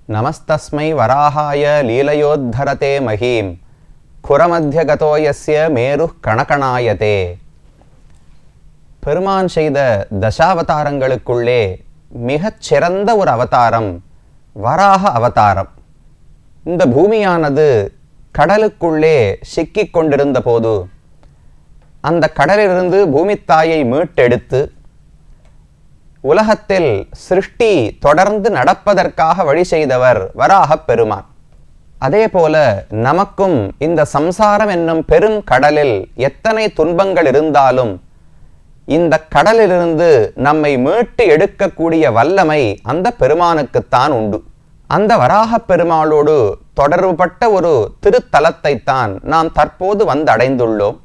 நமஸ்தஸ்மை வராகாய லீலையோத்தரதே மகீம் குரமத்தியகதோ யஸ்ய மேரு கணகணாயதே. பெருமான் செய்த தசாவதாரங்களுக்குள்ளே மிகச் சிறந்த ஒரு அவதாரம் வராக அவதாரம். இந்த பூமியானது கடலுக்குள்ளே சிக்கிக் கொண்டிருந்த போது அந்த கடலிலிருந்து பூமித்தாயை மீட்டெடுத்து உலகத்தில் சிருஷ்டி தொடர்ந்து நடப்பதற்காக வழி செய்தவர் வராகப் பெருமான். அதே போல நமக்கும் இந்த சம்சாரம் என்னும் பெரும் கடலில் எத்தனை துன்பங்கள் இருந்தாலும் இந்த கடலிலிருந்து நம்மை மீட்டு எடுக்கக்கூடிய வல்லமை அந்த பெருமானுக்குத்தான் உண்டு. அந்த வராகப் பெருமாளோடு தொடர்புபட்ட ஒரு திருத்தலத்தைத்தான் நாம் தற்போது வந்து அடைந்துள்ளோம்.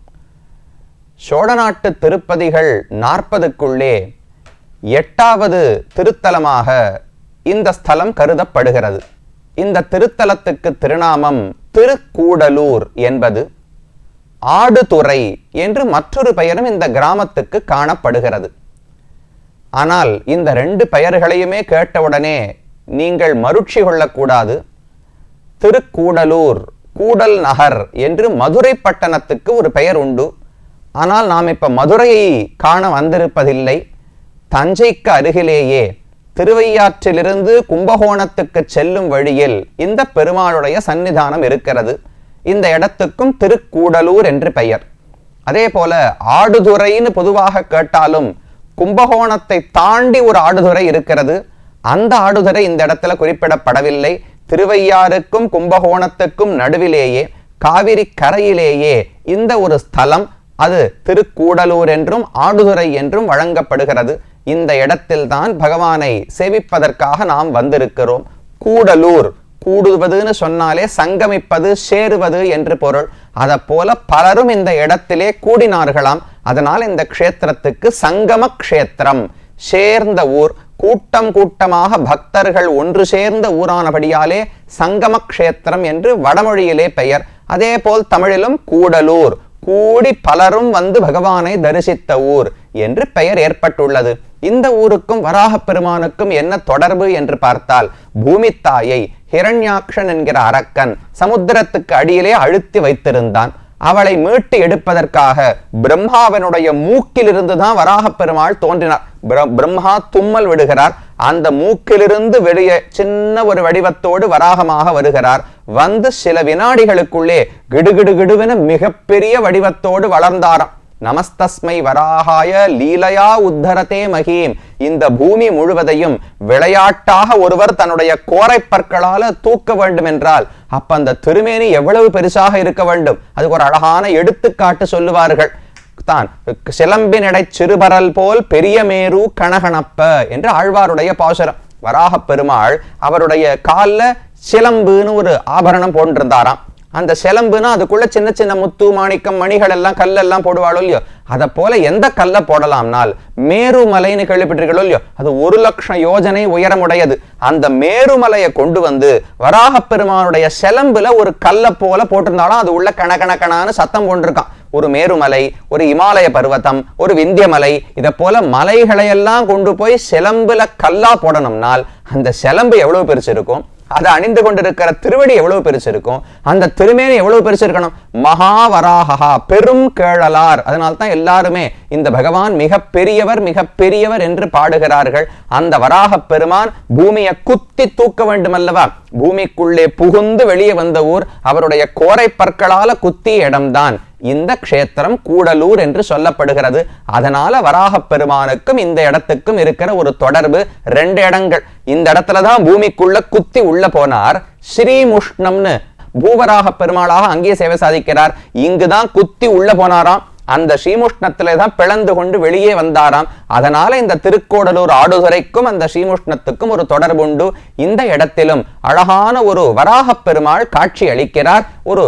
சோழநாட்டு திருப்பதிகள் 40க்குள்ளே 8வது திருத்தலமாக இந்த ஸ்தலம் கருதப்படுகிறது. இந்த திருத்தலத்துக்கு திருநாமம் திருக்கூடலூர் என்பது. ஆடுதுறை என்று மற்றொரு பெயரும் இந்த கிராமத்துக்கு காணப்படுகிறது. ஆனால் இந்த 2 பெயர்களையுமே கேட்டவுடனே நீங்கள் மருட்சி கொள்ளக்கூடாது. திருக்கூடலூர், கூடல் நகர் என்று மதுரை பட்டணத்துக்கு ஒரு பெயர் உண்டு. ஆனால் நாம் இப்ப மதுரையை காண வந்திருப்பதில்லை. தஞ்சைக்கு அருகிலேயே திருவையாற்றிலிருந்து கும்பகோணத்துக்கு செல்லும் வழியில் இந்த பெருமாளுடைய சன்னிதானம் இருக்கிறது. இந்த இடத்துக்கும் திருக்கூடலூர் என்று பெயர். அதே போல ஆடுதுறைன்னு பொதுவாக கேட்டாலும் கும்பகோணத்தை தாண்டி ஒரு ஆடுதுறை இருக்கிறது. அந்த ஆடுதுறை இந்த இடத்துல குறிப்பிடப்படவில்லை. திருவையாறுக்கும் கும்பகோணத்துக்கும் நடுவிலேயே காவிரி கரையிலேயே இந்த ஒரு ஸ்தலம், அது திருக்கூடலூர் என்றும் ஆடுதுறை என்றும் வழங்கப்படுகிறது. இந்த இடத்தில்தான் பகவானை சேவிப்பதற்காக நாம் வந்திருக்கிறோம். கூடலூர், கூடுவதுன்னு சொன்னாலே சங்கமிப்பது, சேருவது என்று பொருள். அதை போல பலரும் இந்த இடத்திலே கூடினார்களாம். அதனால் இந்த க்ஷேத்திரத்துக்கு சங்கம க்ஷேத்திரம், சேர்ந்த ஊர், கூட்டம் கூட்டமாக பக்தர்கள் ஒன்று சேர்ந்த ஊரானபடியாலே சங்கம க்ஷேத்திரம் என்று வடமொழியிலே பெயர். அதே போல் தமிழிலும் கூடலூர், கூடி பலரும் வந்து பகவானை தரிசித்த ஊர் என்று பெயர் ஏற்பட்டுள்ளது. இந்த ஊருக்கும் வராகப் பெருமானுக்கும் என்ன தொடர்பு என்று பார்த்தால், பூமித்தாயை ஹிரண்யாக்ஷன் என்கிற அரக்கன் சமுத்திரத்துக்கு அடியிலே அழுத்தி வைத்திருந்தான். அவளை மீட்டு எடுப்பதற்காக பிரம்மாவனுடைய மூக்கிலிருந்து தான் வராகப் பெருமாள் தோன்றினார். பிரம்மா தும்மல் விடுகிறார். அந்த மூக்கிலிருந்து வெளியே சின்ன ஒரு வடிவத்தோடு வராகமாக வருகிறார். வந்து சில வினாடிகளுக்குள்ளே கிடுகிடுகிடுவென மிகப்பெரிய வடிவத்தோடு வளர்ந்தாராம். நமஸ்தஸ்மை வராகாய லீலையா உத்தரதே மகீம். இந்த பூமி முழுவதையும் விளையாட்டாக ஒருவர் தன்னுடைய கோரை பற்களால தூக்க வேண்டும் என்றால் அப்ப அந்த திருமேனி எவ்வளவு பெருசாக இருக்க வேண்டும். அதுக்கு ஒரு அழகான எடுத்துக்காட்டு சொல்லுவார்கள். தான் சிலம்பினடை சிறுபரல் போல் பெரிய மேரு கணகணப்ப என்று ஆழ்வாருடைய பாசுரம். வராகப் பெருமாள் அவருடைய காலில் சிலம்புன்னு ஒரு ஆபரணம் போட்டிருந்தாராம். அந்த சிலம்புனா அதுக்குள்ள சின்ன சின்ன முத்து, மாணிக்கம், மணிகள் எல்லாம் கல்லெல்லாம் போடுவாளோ இல்லையோ, அதை போல எந்த கல்லை போடலாம்னால் மேருமலைன்னு கேள்விப்பட்டிருக்கோ இல்லையோ, அது 1,00,000 யோஜனை உயரமுடையது. அந்த மேருமலையை கொண்டு வந்து வராகப் பெருமானுடைய சிலம்புல ஒரு கல்லை போல போட்டிருந்தாலும் அது உள்ள கணக்கணக்கணான்னு சத்தம் போட்டிருக்கான். ஒரு மேருமலை, ஒரு இமாலய பர்வதம், ஒரு விந்தியமலை, இதை போல மலைகளையெல்லாம் கொண்டு போய் சிலம்புல கல்லா போடணும்னால் அந்த சிலம்பு எவ்வளவு பெருசு இருக்கும், அதை அணிந்து கொண்டிருக்கிற திருவடி எவ்வளவு பெருசு இருக்கும், அந்த திருமேனி எவ்வளவு பெருசு இருக்கணும். மகாவராகா, பெரும் கேழலார். அதனால்தான் எல்லாருமே இந்த பகவான் மிக பெரியவர், மிக பெரியவர் என்று பாடுகிறார்கள். அந்த வராகப் பெருமான் பூமியை குத்தி தூக்க வேண்டும் அல்லவா? பூமிக்குள்ளே புகுந்து வெளியே வந்த ஊர், அவருடைய கோரை பற்களால குத்திய இடம்தான் இந்த க்ஷேத்திரம் கூடலூர் என்று சொல்லப்படுகிறது. அதனால வராகப் பெருமானுக்கும் இந்த இடத்துக்கும் இருக்கிற ஒரு தொடர்பு 2 இடங்கள். இந்த இடத்துலதான் பூமிக்குள்ள குத்தி உள்ள போனார். ஸ்ரீமுஷ்ணம்னு பூவராகப் பெருமாளாக அங்கே சேவை சாதிக்கிறார். இங்குதான் குத்தி உள்ள போனாராம். அந்த ஸ்ரீமுஷ்ணத்திலே தான் பிளந்து கொண்டு வெளியே வந்தாராம். அதனால இந்த திருக்கோடலூர் ஆடுதுறைக்கும் அந்த ஸ்ரீமுஷ்ணத்துக்கும் ஒரு தொடர்பு உண்டு. இந்த இடத்திலும் அழகான ஒரு வராகப் பெருமாள் காட்சி அளிக்கிறார். ஒரு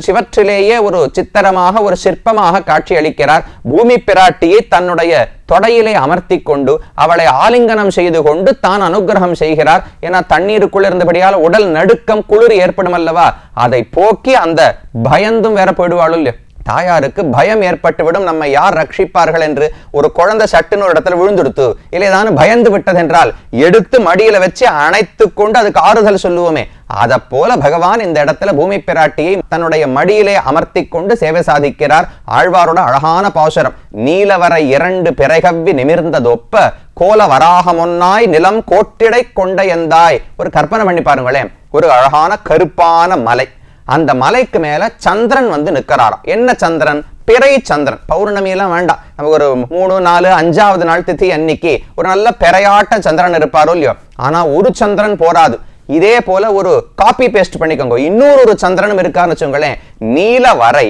சிவற்றிலேயே ஒரு சித்திரமாக, ஒரு சிற்பமாக காட்சி அளிக்கிறார். பூமி பிராட்டியை தன்னுடைய தொடையிலே அமர்த்தி கொண்டு அவளை ஆலிங்கனம் செய்து கொண்டு தான் அனுகிரகம் செய்கிறார். ஏன்னா தண்ணீருக்குள் இருந்தபடியால் உடல் நடுக்கம், குளிர் ஏற்படும் அல்லவா? அதை போக்கி அந்த பயந்தும் வேற போயிடுவாள் இல்லையோ, தாயாருக்கு பயம் ஏற்பட்டுவிடும், நம்ம யார் ரட்சிப்பார்கள் என்று. ஒரு குழந்தை சட்டுன்னு ஒரு இடத்துல விழுந்துடுத்து, இல்லை ஏதாவது பயந்து விட்டதென்றால் எடுத்து மடியில வச்சு அணைத்து கொண்டு அதுக்கு ஆறுதல் சொல்லுவோமே, அத போல பகவான் இந்த இடத்துல பூமி பிராட்டியை தன்னுடைய மடியிலே அமர்த்தி கொண்டு சேவை சாதிக்கிறார். ஆழ்வாரோட அழகான பாசுரம், நீலவரை 2 பிறைகவ்வி நிமிர்ந்ததொப்ப கோல வராகமொன்னாய் நிலம் கோட்டிடை கொண்ட எந்தாய். ஒரு கற்பனை பண்ணி பாருங்களேன், ஒரு அழகான கருப்பான மலை, அந்த மலைக்கு மேல சந்திரன் வந்து நிற்கிறாராம். என்ன சந்திரன்? பிறை சந்திரன். பௌர்ணமி எல்லாம் வேண்டாம், நமக்கு ஒரு 3, 4, 5வது நாள் திதி அன்னைக்கு ஒரு நல்ல பிறையாட்ட சந்திரன் இருப்பாரோ இல்லையோ. ஆனா ஒரு சந்திரன் போராது, இதே போல ஒரு காப்பி பேஸ்ட் பண்ணிக்கோங்க, இன்னொரு சந்திரனும் இருக்கான்னு வச்சுங்களேன். நீல வரை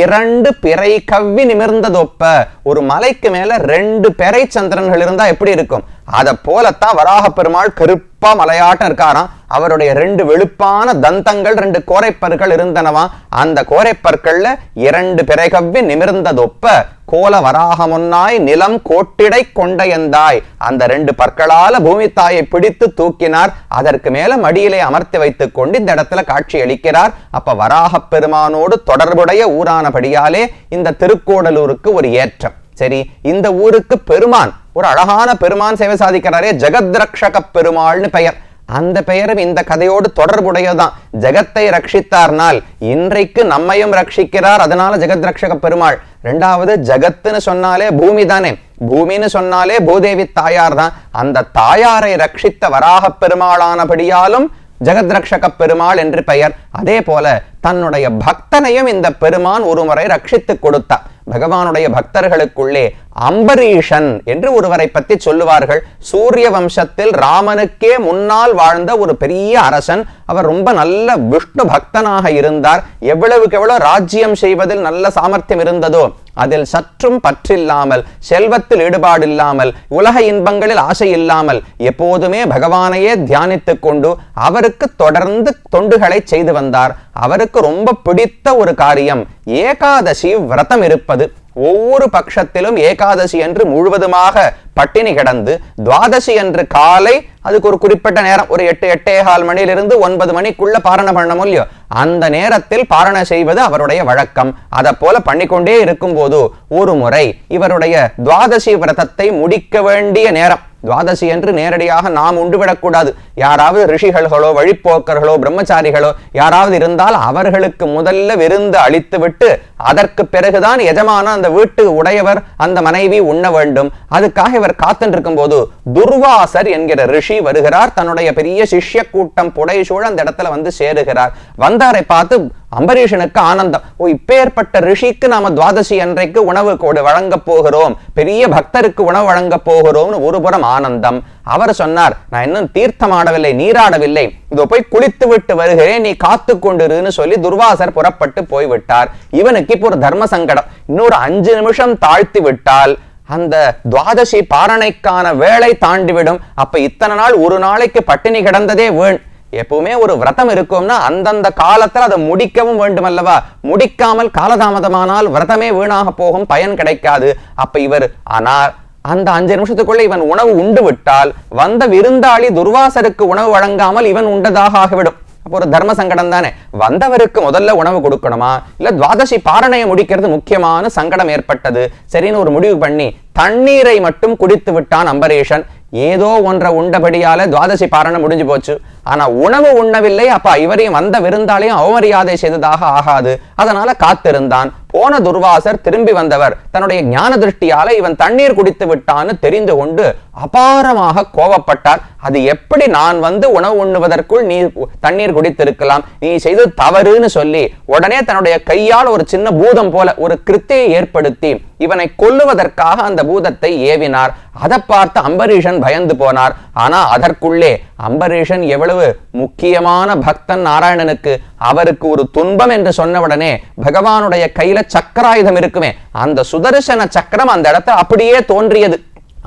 2 பிறை கவ்வி நிமிர்ந்ததொப்ப, ஒரு மலைக்கு மேல 2 பிறை சந்திரன்கள் இருந்தா எப்படி இருக்கும்? அத போலத்தான் வராக பெருமாள் கருப்பா மலையாட்டம் இருக்காராம். அவருடைய 2 வெளுப்பான தந்தங்கள், 2 கோரைப்பற்கள் இருந்தனவா. அந்த கோரைப்பற்கள்ல 2 பிறை கவ்வி நிமிர்ந்ததொப்ப கோல வராகமொன்னாய் நிலம் கோட்டிடை கொண்ட எந்தாய். அந்த 2 பற்களால பூமி தாயை பிடித்து தூக்கினார். அதற்கு மேல மடியிலே அமர்த்தி வைத்துக் கொண்டு இந்த இடத்துல காட்சி அளிக்கிறார். அப்ப வராக பெருமானோடு தொடர்புடைய ஊரானபடியாலே இந்த திருக்கோடலூருக்கு ஒரு ஏற்றம். சரி, இந்த ஊருக்கு பெருமான், ஒரு அழகான பெருமான் சேவை சாதிக்கிறாரே, ஜெகத்ரக்ஷக பெருமாள்னு பெயர். அந்த பெயரும் இந்த கதையோடு தொடர்புடையதான். ஜெகத்தை ரட்சித்தார்னால் இன்றைக்கு நம்மையும் ரட்சிக்கிறார், அதனால ஜெகத் ரட்சக பெருமாள். 2வது, ஜகத்துன்னு சொன்னாலே பூமி தானே, பூமின்னு சொன்னாலே பூதேவி தாயார் தான். அந்த தாயாரை ரட்சித்த வராக பெருமாளானபடியாலும் ஜெகத் ரட்சக பெருமாள் என்று பெயர். அதே போல தன்னுடைய பக்தனையும் இந்த பெருமான் ஒரு முறை ரட்சித்து கொடுத்தார். பகவானுடைய பக்தர்களுக்குள்ளே அம்பரீஷன் என்று ஒருவரை பற்றி சொல்லுவார்கள். சூரிய வம்சத்தில் ராமனுக்கே முன்னால் வாழ்ந்த ஒரு பெரிய அரசன். அவர் ரொம்ப நல்ல விஷ்ணு பக்தனாக இருந்தார். எவ்வளவுக்கு எவ்வளவு ராஜ்யம் செய்வதில் நல்ல சாமர்த்தியம் இருந்ததோ அதில் சற்றும் பற்றில்லாமல், செல்வத்தில் ஈடுபாடு இல்லாமல், உலக இன்பங்களில் ஆசை இல்லாமல் எப்போதுமே பகவானையே தியானித்துக் கொண்டு அவருக்கு தொடர்ந்து தொண்டுகளை செய்து வந்தார். அவருக்கு ரொம்ப பிடித்த ஒரு காரியம் ஏகாதசி விரதம் இருப்பது. ஒவ்வொரு பட்சத்திலும் ஏகாதசி என்று முழுவதுமாக பட்டினி கிடந்து, துவாதசி என்று காலை அதுக்கு ஒரு குறிப்பிட்ட நேரம், ஒரு 8, 8:15 மணியிலிருந்து 9 மணிக்குள்ள பாரண பண்ண முடியும். அந்த நேரத்தில் பாரண செய்வது அவருடைய வழக்கம். அதை போல பண்ணிக்கொண்டே இருக்கும் போது ஒரு முறை இவருடைய துவாதசி விரதத்தை முடிக்க வேண்டிய நேரம். துவாதசி என்று நேரடியாக நாம் உண்டுவிடக்கூடாது. யாராவது ரிஷிகளோ வழிப்போக்கர்களோ பிரம்மச்சாரிகளோ யாராவது இருந்தால் அவர்களுக்கு முதல்ல விருந்து அளித்து விட்டு அதற்கு பிறகுதான் எஜமான அந்த வீட்டு உடையவர் அந்த மனைவி உண்ண வேண்டும். அதுக்காக இவர் காத்துட்டு இருக்கும் போது துர்வாசர் என்கிற ரிஷி வருகிறார். தன்னுடைய பெரிய சிஷ்ய கூட்டம் புடைசூழ அந்த இடத்துல வந்து சேருகிறார். வந்தாரை பார்த்து அம்பரீஷனுக்கு ஆனந்தம். இப்பேற்பட்ட ரிஷிக்கு நாம துவாதசி அன்றைக்கு உணவு வழங்க போகிறோம், பெரிய பக்தருக்கு உணவு வழங்க போகிறோம்னு ஒரு புறம் ஆனந்தம். அவர் சொன்னார், நான் இன்னும் தீர்த்தம் ஆடவில்லை, நீராடவில்லை, இதோ போய் குளித்து விட்டு வருகிறேன், நீ காத்து கொண்டிருன்னு சொல்லி துர்வாசர் புறப்பட்டு போய்விட்டார். இவனுக்கு இப்போ ஒரு தர்ம சங்கடம். இன்னொரு 5 நிமிஷம் தாழ்த்தி விட்டால் அந்த துவாதசி பாரணைக்கான வேலை தாண்டிவிடும். அப்ப இத்தனை நாள் ஒரு நாளைக்கு பட்டினி கிடந்ததே வீண். எப்பவுமே ஒரு விரதம் இருக்கும்னா அந்தந்த காலத்துல அதை முடிக்கவும் வேண்டும் அல்லவா? முடிக்காமல் காலதாமதமானால் விரதமே வீணாக போகும், பயன் கிடைக்காது. அப்ப இவர் ஆனால் அந்த 5 நிமிஷத்துக்குள்ள இவன் உணவு உண்டு விட்டால் வந்த விருந்தாளி துர்வாசருக்கு உணவு வழங்காமல் இவன் உண்டதாக ஆகிவிடும். அப்போ ஒரு தர்ம சங்கடம் தானே. வந்தவருக்கு முதல்ல உணவு கொடுக்கணுமா, இல்ல துவாதசி பாரணையை முடிக்கிறது முக்கியமான சங்கடம் ஏற்பட்டது. சரின்னு ஒரு முடிவு பண்ணி தண்ணீரை மட்டும் குடித்து விட்டான் அம்பரீஷன். ஏதோ ஒன்றை உண்டபடியால துவாதசி பாரணை முடிஞ்சு போச்சு. ஆனா உணவு உண்ணவில்லை. அப்ப இவரையும் வந்த விருந்தாளையும் அவமரியாதை செய்ததாக ஆகாது. அதனால காத்திருந்தான். போன துர்வாசர் திரும்பி வந்தவர் தன்னுடைய ஞான திருஷ்டியால இவன் தண்ணீர் குடித்து விட்டான்னு தெரிந்து கொண்டு அபாரமாக கோபப்பட்டார். அது எப்படி நான் வந்து உணவு உண்ணுவதற்குள் நீ தண்ணீர் குடித்திருக்கலாம், நீ செய்தது தவறுன்னு சொல்லி உடனே தன்னுடைய கையால் ஒரு சின்ன பூதம் போல ஒரு கிருத்தியை ஏற்படுத்தி இவனை கொல்லுவதற்காக அந்த பூதத்தை ஏவினார். அதை பார்த்து அம்பரீஷன் பயந்து போனார். ஆனா அதற்குள்ளே அம்பரீஷன் எவ்வளவு முக்கியமான பக்தன் நாராயணனுக்கு, அவருக்கு ஒரு துன்பம் என்று சொன்னவுடனே பகவானுடைய கையில சக்கராயுதம் இருக்குமே, அந்த சுதர்சன சக்கரம் அந்த இடத்துல அப்படியே தோன்றியது.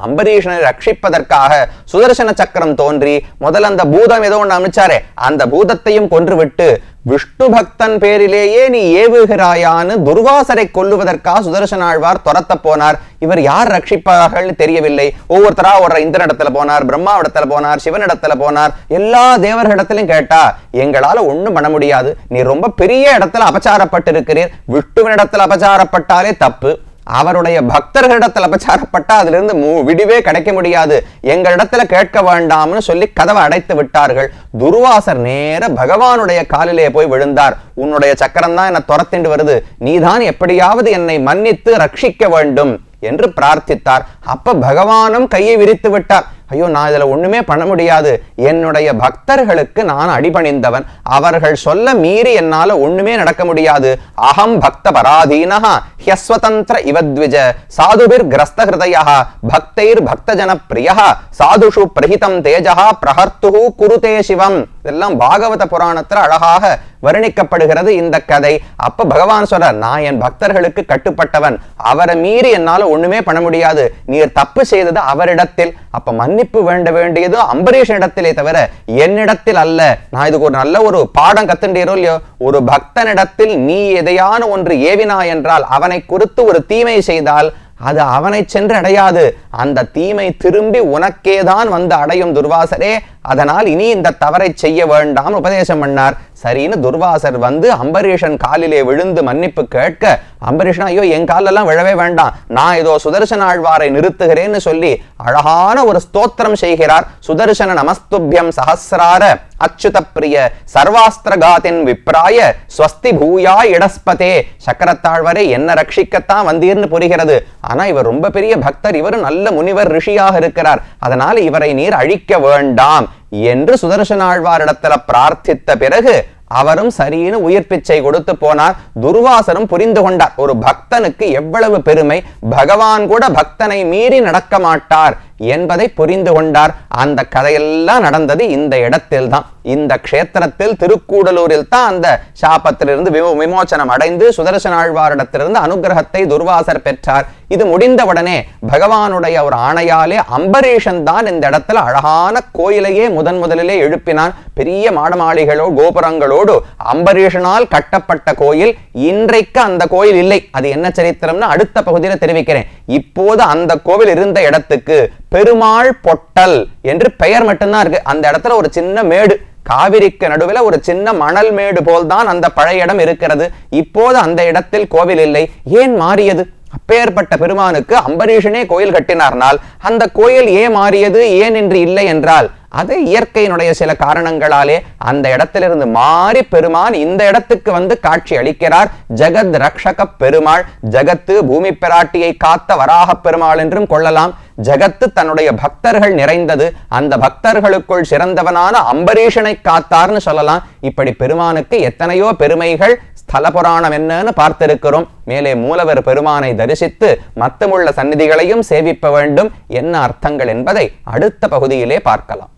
அம்பரீஷனை ரட்சிப்பதற்காக சுதர்சன சக்கரம் தோன்றி முதல்ல அந்த பூதம் ஏதோ ஒன்று அமைச்சாரே அந்த பூதத்தையும் கொன்று விட்டு விஷ்ணு பக்தன் பேரிலேயே நீ ஏவுகிறாயான்னு துர்வாசரை கொல்லுவதற்காக சுதர்சனாழ்வார் துரத்த போனார். இவர் யார் ரட்சிப்பார்கள் தெரியவில்லை. ஒவ்வொருத்தரா ஒரு இந்திரனிடத்துல போனார், பிரம்மாவிடத்துல போனார், சிவனிடத்துல போனார். எல்லா தேவர்களிடத்திலும் கேட்டா எங்களால ஒண்ணும் பண்ண முடியாது, நீ ரொம்ப பெரிய இடத்துல அபச்சாரப்பட்டிருக்கிறீர். விஷ்ணுவனிடத்துல அபச்சாரப்பட்டாலே தப்பு, அவருடைய பக்தர்களிடத்தில் அபச்சாரப்பட்டா அதுல இருந்து விடிவே கிடைக்க முடியாது, எங்களிடத்துல கேட்க வேண்டாம்னு சொல்லி கதவை அடைத்து விட்டார்கள். துர்வாசர் நேர பகவானுடைய காலிலே போய் விழுந்தார். உன்னுடைய சக்கரம் தான் என்னை துரத்திண்டு வருது, நீதான் எப்படியாவது என்னை மன்னித்து ரட்சிக்க வேண்டும் என்று பிரார்த்தித்தார். அப்ப பகவானும் கையை விரித்து விட்டார். ஐயோ, நான் இதுல ஒண்ணுமே பண்ண முடியாது, என்னுடைய பக்தர்களுக்கு நான் அடிபணிந்தவன், அவர்கள் சொல்ல மீறி என்னால ஒண்ணுமே நடக்க முடியாது. அகம் பக்த பராதீனஹ ஹ்யஸ்வதந்திர இவத்விஜ சாதுபிர் கிரஸ்த ஹிருதயஹ பக்தைர் பக்தஜன பிரியஹ சாதுஷு பிரஹிதம் தேஜஹ பிரஹர்த்துஹு குருதே சிவம். இதெல்லாம் பாகவத புராணத்துல அழகாக வர்ணிக்கப்படுகிறது இந்த கதை. அப்ப பகவான் சொல்றார், நான் என் பக்தர்களுக்கு கட்டுப்பட்டவன், அவரை மீறி என்னால ஒண்ணுமே பண்ண முடியாது, நீர் தப்பு செய்தது அவரிடத்தில், அப்ப மன்னிப்பு வேண்ட வேண்டியது அம்பரீஷன் இடத்திலே தவிர என்னிடத்தில் அல்ல. நான் இதுக்கு ஒரு நல்ல ஒரு பாடம் கத்துண்டீரோ இல்லையோ, ஒரு பக்தனிடத்தில் நீ எதையான ஒன்று ஏவினா என்றால், அவனை குறித்து ஒரு தீமை செய்தால் அது அவனை சென்று அடையாது, அந்த தீமை திரும்பி உனக்கேதான் வந்து அடையும் துர்வாசரே, அதனால் இனி இந்த தவறை செய்ய வேண்டாம் உபதேசம் பண்ணார். சரின்னு துர்வாசர் வந்து அம்பரீஷன் காலிலே விழுந்து மன்னிப்பு கேட்க, அம்பரீஷன் ஐயோ என் காலெல்லாம் விழவே வேண்டாம், நான் ஏதோ சுதர்சன ஆழ்வாரை நிறுத்துகிறேன்னு சொல்லி அழகான ஒரு ஸ்தோத்திரம் செய்கிறார். சுதர்சன நமஸ்துபியம் சஹசிரார அச்சுத பிரிய சர்வாஸ்திரகாத்தின் விப்ராய ஸ்வஸ்தி பூயா இடஸ்பதே. சக்கரத்தாழ்வரை என்ன ரட்சிக்கத்தான் வந்தீர்னு புரிகிறது, ஆனா இவர் ரொம்ப பெரிய பக்தர், இவர் நல்ல முனிவர் ரிஷியாக இருக்கிறார், அதனால இவரை நீர் அழிக்க வேண்டாம் என்று சுதர்சனாழ்வாரிடத்துல பிரார்த்தித்த பிறகு அவரும் சரின்னு உயிர் பிச்சை கொடுத்து போனார். துர்வாசரும் புரிந்து கொண்டார், ஒரு பக்தனுக்கு எவ்வளவு பெருமை, பகவான் கூட பக்தனை மீறி நடக்க மாட்டார் என்பதை புரிந்து கொண்டார். அந்த கதையெல்லாம் நடந்தது இந்த இடத்தில் தான், இந்த க்ஷேத்திரத்தில் திருக்கூடலூரில் தான் அந்த சாபத்திலிருந்து விமோச்சனம் அடைந்து சுதர்சனாழ்வாரிடத்திலிருந்து அனுகிரகத்தை துர்வாசர் பெற்றார். இது முடிந்தவுடனே பகவானுடைய ஒரு ஆணையாலே அம்பரீஷன் தான் இந்த இடத்துல அழகான கோயிலையே முதலிலே எழுப்பினான். பெரிய மாடமாளிகளோ கோபுரங்களோடு அம்பரீஷனால் கட்டப்பட்ட கோயில். இன்றைக்கு அந்த கோயில் இல்லை, அது என்ன சரித்திரம்னு அடுத்த பகுதியில் தெரிவிக்கிறேன். இப்போது அந்த கோவில் இருந்த இடத்துக்கு பெருமாள் பொட்டல் என்று பெயர் மட்டும்தான் இருக்கு. அந்த இடத்துல ஒரு சின்ன மேடு, காவிரிக்கு நடுவில் ஒரு சின்ன மணல் மேடு போல்தான் அந்த பழைய இடம் இருக்கிறது. இப்போது அந்த இடத்தில் கோவில் இல்லை. ஏன் மாறியது? அப்பேற்பட்ட பெருமானுக்கு அம்பரீஷனே கோயில் கட்டினார்னால் அந்த கோயில் ஏன் மாறியது, ஏன் என்று இல்லை என்றால் அது இயற்கையினுடைய சில காரணங்களாலே அந்த இடத்திலிருந்து மாறி பெருமான் இந்த இடத்துக்கு வந்து காட்சி அளிக்கிறார். ஜகத் ரக்ஷக பெருமாள், ஜகத்து பூமி பிராட்டியை காத்த வராக பெருமாள் என்றும் கொள்ளலாம். ஜகத்து தன்னுடைய பக்தர்கள் நிறைந்தது, அந்த பக்தர்களுக்குள் சிறந்தவனான அம்பரீஷனை காத்தார்னு சொல்லலாம். இப்படி பெருமானுக்கு எத்தனையோ பெருமைகள். ஸ்தல புராணம் என்னன்னு பார்த்திருக்கிறோம். மேலே மூலவர் பெருமானை தரிசித்து மத்தமுள்ள சந்நிதிகளையும் சேவிப்ப வேண்டும். என்ன அர்த்தங்கள் என்பதை அடுத்த பகுதியிலே பார்க்கலாம்.